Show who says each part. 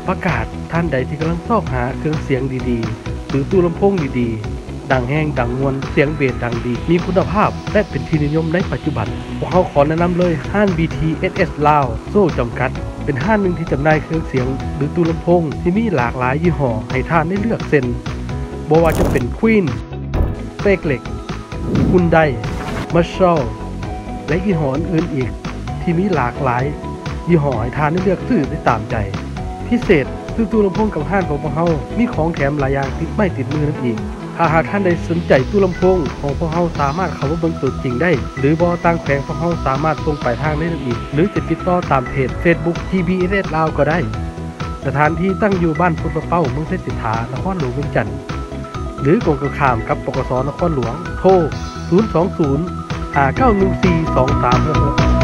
Speaker 1: ประกาศท่านใดที่กำลังซอกหาเครื่องเสียงดีๆหรือตู้ลำโพงดีๆดังแห้งดังมวลเสียงเบสดังดีมีคุณภาพและเป็นที่นิยมในปัจจุบันพวกเขาขอแนะนำเลยห้าน BTSS Lounge โซ่จำกัดเป็นห้านหนึ่งที่จำหน่ายเครื่องเสียงหรือตู้ลำโพงที่มีหลากหลายยี่ห้อให้ท่านได้เลือกเส้นบ่ว่าจะเป็น Queen Flex Hyundai Marshall และยี่ห้ออื่นอีกที่มีหลากหลายยี่ห้อให้ท่านได้เลือกซื้อได้ตามใจพิเศษตู้ลำโพงกับห้านของพวกเรามีของแถมหลายอย่างติดไม้ติดมือนั่นเองหากท่านใดสนใจตู้ลำโพงของพวกเราสามารถเข้ามาเบิ่งตัวจริงได้หรือบ่ต่างแขวงพวกเราสามารถส่งไปทางได้นั่นอีกหรือจะติดต่อตามเพจ Facebook TBS Lounge ก็ได้สถานที่ตั้งอยู่บ้านพุทธเป้าเมืองเทพสิทธานครหลวงเวียงจันทร์หรือกองข้ามกับปกส.นครหลวงโทร020 5914 2366